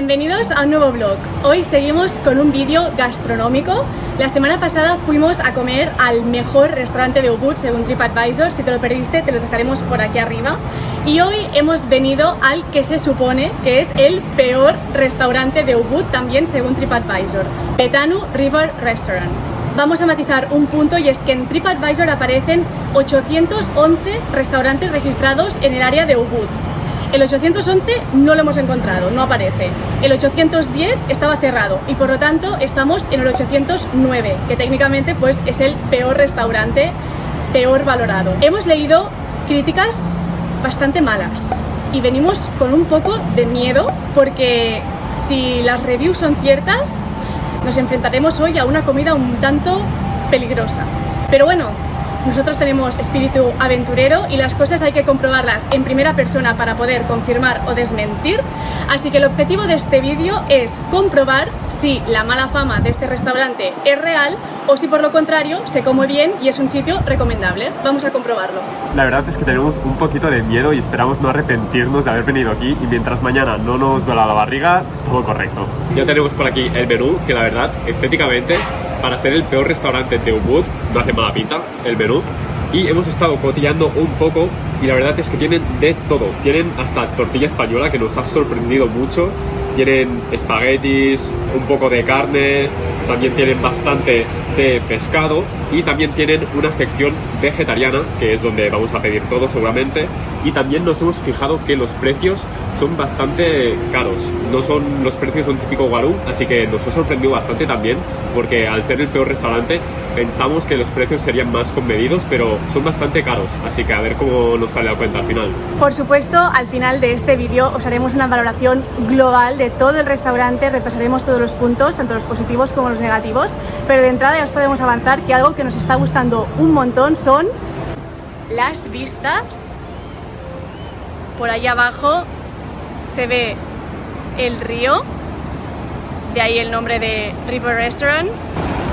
Bienvenidos a un nuevo vlog. Hoy seguimos con un vídeo gastronómico. La semana pasada fuimos a comer al mejor restaurante de Ubud según TripAdvisor. Si te lo perdiste, te lo dejaremos por aquí arriba. Y hoy hemos venido al que se supone que es el peor restaurante de Ubud también según TripAdvisor, Betanu River Restaurant. Vamos a matizar un punto, y es que en TripAdvisor aparecen 811 restaurantes registrados en el área de Ubud. El 811 no lo hemos encontrado, no aparece. El 810 estaba cerrado y por lo tanto estamos en el 809, que técnicamente pues es el peor restaurante, peor valorado. Hemos leído críticas bastante malas y venimos con un poco de miedo porque si las reviews son ciertas, nos enfrentaremos hoy a una comida un tanto peligrosa. Pero bueno, nosotros tenemos espíritu aventurero y las cosas hay que comprobarlas en primera persona para poder confirmar o desmentir. Así que el objetivo de este vídeo es comprobar si la mala fama de este restaurante es real o si por lo contrario se come bien y es un sitio recomendable. Vamos a comprobarlo. La verdad es que tenemos un poquito de miedo y esperamos no arrepentirnos de haber venido aquí, y mientras mañana no nos duela la barriga, todo correcto. Ya tenemos por aquí el menú, que la verdad, estéticamente, para ser el peor restaurante de Ubud, no hace mala pinta el menú. Y hemos estado cotillando un poco y la verdad es que tienen de todo. Tienen hasta tortilla española, que nos ha sorprendido mucho. Tienen espaguetis, un poco de carne, también tienen bastante de pescado y también tienen una sección vegetariana, que es donde vamos a pedir todo seguramente. Y también nos hemos fijado que los precios son bastante caros, no son los precios de un típico Warung, así que nos ha sorprendido bastante también, porque al ser el peor restaurante pensamos que los precios serían más conmedidos, pero son bastante caros, así que a ver cómo nos sale la cuenta al final. Por supuesto, al final de este vídeo os haremos una valoración global de todo el restaurante, repasaremos todos los puntos, tanto los positivos como los negativos, pero de entrada ya os podemos avanzar que algo que nos está gustando un montón son las vistas. Por ahí abajo se ve el río, de ahí el nombre de River Restaurant.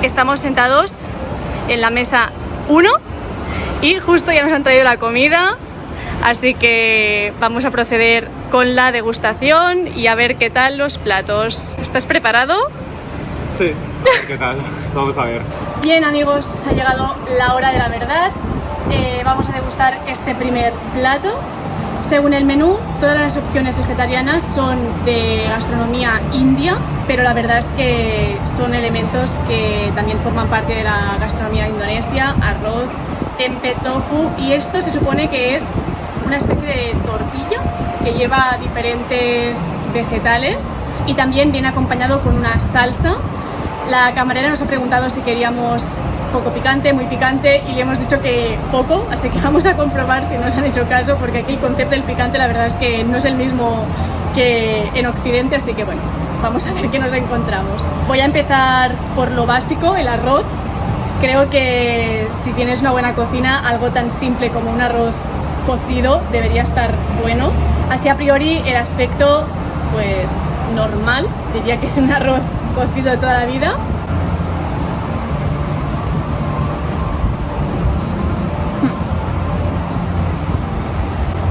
Estamos sentados en la mesa 1 y justo ya nos han traído la comida, así que vamos a proceder con la degustación y a ver qué tal los platos. ¿Estás preparado? Sí, ¿qué tal? Vamos a ver. Bien amigos, ha llegado la hora de la verdad. Vamos a degustar este primer plato. Según el menú, todas las opciones vegetarianas son de gastronomía india, pero la verdad es que son elementos que también forman parte de la gastronomía indonesia: arroz, tempe, tofu, y esto se supone que es una especie de tortilla que lleva diferentes vegetales y también viene acompañado con una salsa. La camarera nos ha preguntado si queríamos poco picante, muy picante, y le hemos dicho que poco, así que vamos a comprobar si nos han hecho caso, porque aquí el concepto del picante la verdad es que no es el mismo que en Occidente, así que bueno, vamos a ver qué nos encontramos. Voy a empezar por lo básico, el arroz. Creo que si tienes una buena cocina, algo tan simple como un arroz cocido debería estar bueno. Así a priori el aspecto pues normal, diría que es un arroz cocido de toda la vida.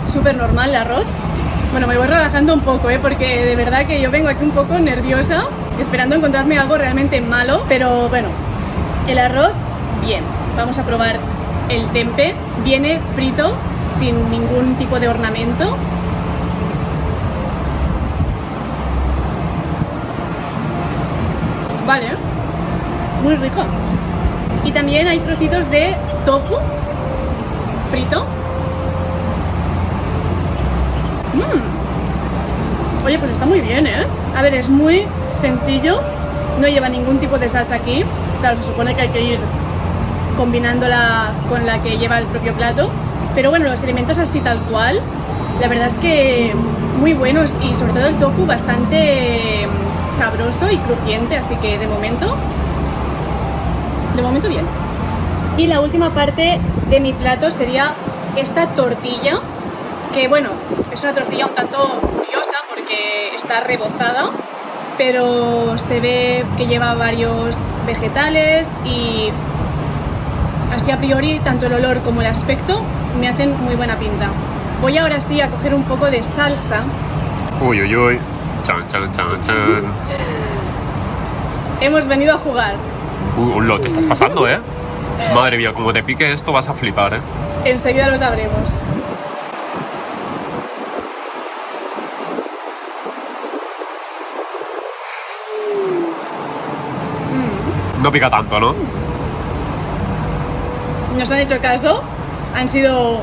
Súper normal el arroz. Bueno, me voy relajando un poco, porque de verdad que yo vengo aquí un poco nerviosa, esperando encontrarme algo realmente malo, pero bueno, el arroz, bien. Vamos a probar el tempe. Viene frito, sin ningún tipo de ornamento. Vale, muy rico. Y también hay trocitos de tofu frito. Oye, pues está muy bien, A ver, es muy sencillo, no lleva ningún tipo de salsa aquí. Claro, se supone que hay que ir combinándola con la que lleva el propio plato. Pero bueno, los elementos así tal cual, la verdad es que muy buenos, y sobre todo el tofu bastante sabroso y crujiente, así que de momento bien. Y la última parte de mi plato sería esta tortilla, que bueno, es una tortilla un tanto curiosa porque está rebozada, pero se ve que lleva varios vegetales y así a priori tanto el olor como el aspecto me hacen muy buena pinta. Voy ahora sí a coger un poco de salsa. Uy, uy, uy. Chan, chan, chan, chan. Hemos venido a jugar. Lo te estás pasando, ¿eh? Madre mía, como te pique esto vas a flipar, ¿eh? Enseguida lo sabremos. No pica tanto, ¿no? Nos han hecho caso, han sido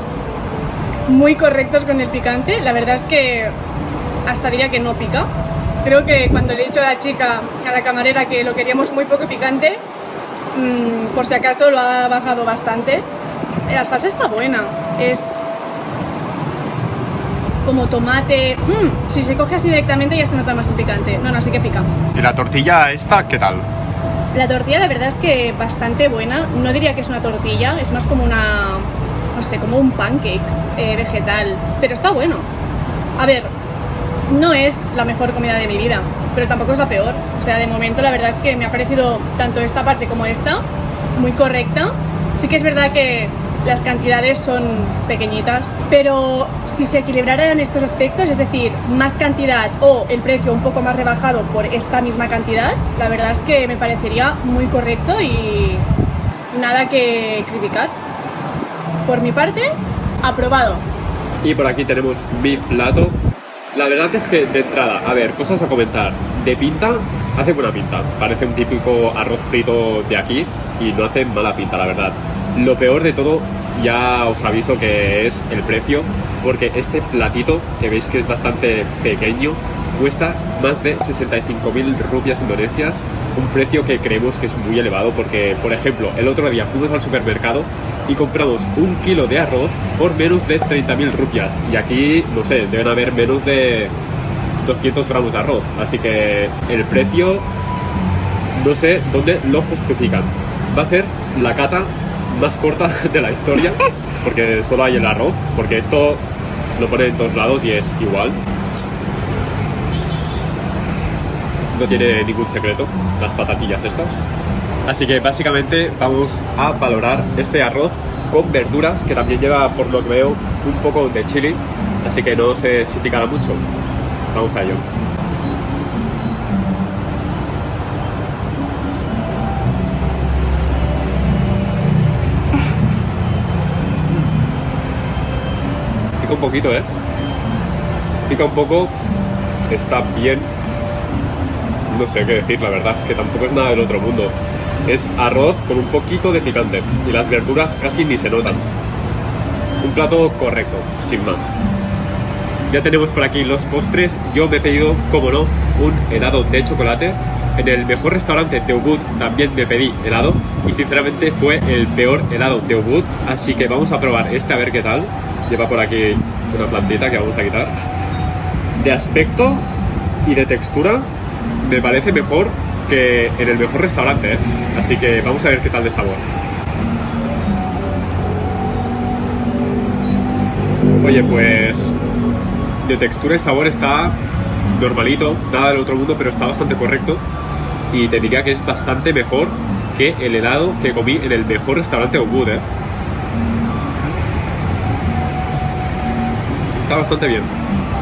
muy correctos con el picante. La verdad es que hasta diría que no pica. Creo que cuando le he dicho a la chica, a la camarera, que lo queríamos muy poco picante, por si acaso lo ha bajado bastante. La salsa está buena, es como tomate. Si se coge así directamente ya se nota más el picante. No, sí que pica. ¿Y la tortilla esta qué tal? La tortilla la verdad es que bastante buena. No diría que es una tortilla, es más como una, no sé, como un pancake vegetal. Pero está bueno. A ver, no es la mejor comida de mi vida, pero tampoco es la peor. O sea, de momento la verdad es que me ha parecido tanto esta parte como esta muy correcta. Sí que es verdad que las cantidades son pequeñitas, pero si se equilibraran estos aspectos, es decir, más cantidad o el precio un poco más rebajado por esta misma cantidad, la verdad es que me parecería muy correcto y nada que criticar. Por mi parte, aprobado. Y por aquí tenemos mi plato. La verdad es que de entrada, a ver, cosas a comentar. De pinta, hace buena pinta. Parece un típico arroz frito de aquí y no hace mala pinta, la verdad. Lo peor de todo, ya os aviso que es el precio, porque este platito, que veis que es bastante pequeño, cuesta más de 65.000 rupias indonesias, un precio que creemos que es muy elevado porque, por ejemplo, el otro día fuimos al supermercado y compramos 1 kilo de arroz por menos de 30.000 rupias y aquí, no sé, deben haber menos de 200 gramos de arroz, así que el precio no sé dónde lo justifican. Va a ser la cata más corta de la historia porque solo hay el arroz, porque esto lo ponen en todos lados y es igual, no tiene ningún secreto las patatillas estas. Así que básicamente vamos a valorar este arroz con verduras, que también lleva, por lo que veo, un poco de chili, así que no sé si picará mucho. Vamos a ello. Pica un poquito, ¿eh? Pica un poco, está bien. No sé qué decir, la verdad es que tampoco es nada del otro mundo. Es arroz con un poquito de picante y las verduras casi ni se notan. Un plato correcto, sin más. Ya tenemos por aquí los postres. Yo me he pedido, como no, un helado de chocolate. En el mejor restaurante de Ubud también me pedí helado y sinceramente fue el peor helado de Ubud. Así que vamos a probar este a ver qué tal. Lleva por aquí una plantita que vamos a quitar. De aspecto y de textura me parece mejor que en el mejor restaurante, ¿eh? Así que vamos a ver qué tal de sabor. Oye, pues de textura y sabor está normalito, nada del otro mundo, pero está bastante correcto y te diría que es bastante mejor que el helado que comí en el mejor restaurante de Ubud, ¿eh? Está bastante bien.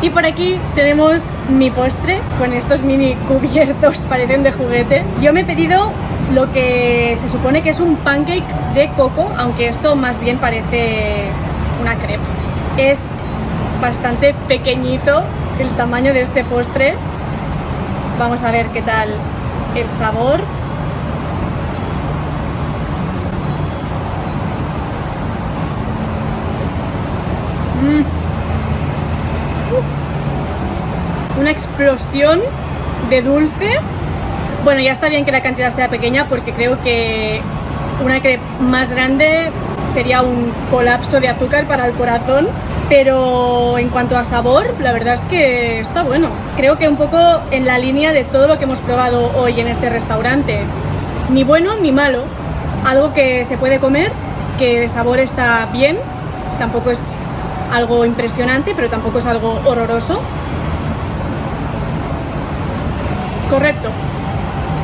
Y por aquí tenemos mi postre con estos mini cubiertos, parecen de juguete. Yo me he pedido lo que se supone que es un pancake de coco, aunque esto más bien parece una crepe. Es bastante pequeñito el tamaño de este postre. Vamos a ver qué tal el sabor. Una explosión de dulce. Bueno, ya está bien que la cantidad sea pequeña porque creo que una crepe más grande sería un colapso de azúcar para el corazón, pero en cuanto a sabor, la verdad es que está bueno. Creo que un poco en la línea de todo lo que hemos probado hoy en este restaurante. Ni bueno ni malo, algo que se puede comer, que de sabor está bien, tampoco es algo impresionante, pero tampoco es algo horroroso. Correcto.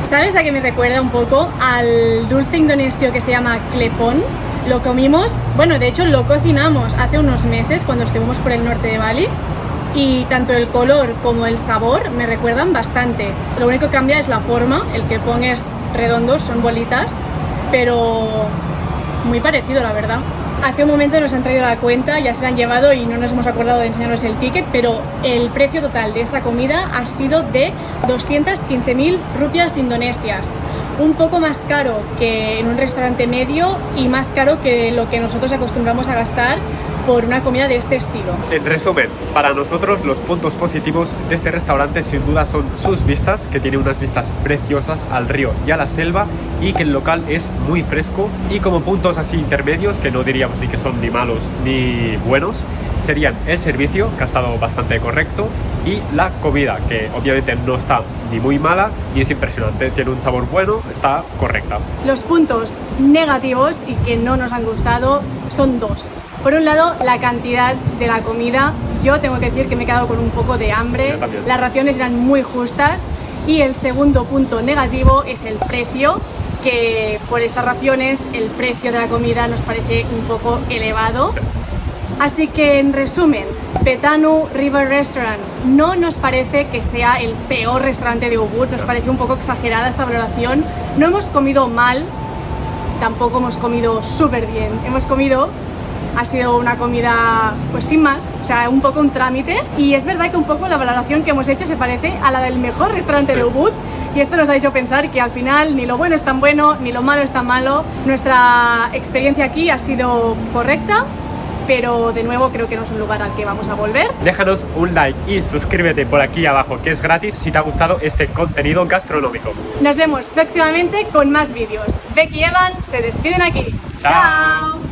¿Sabes a qué me recuerda un poco? Al dulce indonesio que se llama klepon. Lo comimos, bueno, de hecho lo cocinamos hace unos meses cuando estuvimos por el norte de Bali y tanto el color como el sabor me recuerdan bastante. Lo único que cambia es la forma, el que pong es redondo, son bolitas, pero muy parecido, la verdad. Hace un momento nos han traído la cuenta, ya se la han llevado y no nos hemos acordado de enseñarnos el ticket, pero el precio total de esta comida ha sido de 215.000 rupias indonesias. Un poco más caro que en un restaurante medio y más caro que lo que nosotros acostumbramos a gastar por una comida de este estilo. En resumen, para nosotros los puntos positivos de este restaurante sin duda son sus vistas, que tiene unas vistas preciosas al río y a la selva, y que el local es muy fresco. Y como puntos así intermedios, que no diríamos ni que son ni malos ni buenos, serían el servicio, que ha estado bastante correcto, y la comida, que obviamente no está ni muy mala ni es impresionante, tiene un sabor bueno, está correcta. Los puntos negativos y que no nos han gustado son dos. Por un lado, la cantidad de la comida. Yo tengo que decir que me he quedado con un poco de hambre, las raciones eran muy justas. Y el segundo punto negativo es el precio, que por estas raciones el precio de la comida nos parece un poco elevado. Sí. Así que en resumen, Petanu River Restaurant no nos parece que sea el peor restaurante de Ubud, nos parece un poco exagerada esta valoración. No hemos comido mal, tampoco hemos comido súper bien, ha sido una comida pues sin más, o sea, un poco un trámite, y es verdad que un poco la valoración que hemos hecho se parece a la del mejor restaurante de Ubud, y esto nos ha hecho pensar que al final ni lo bueno es tan bueno, ni lo malo es tan malo. Nuestra experiencia aquí ha sido correcta, pero de nuevo creo que no es un lugar al que vamos a volver. Déjanos un like y suscríbete por aquí abajo, que es gratis, si te ha gustado este contenido gastronómico. Nos vemos próximamente con más vídeos. Becky y Evan se despiden aquí. Chao. ¡Chao!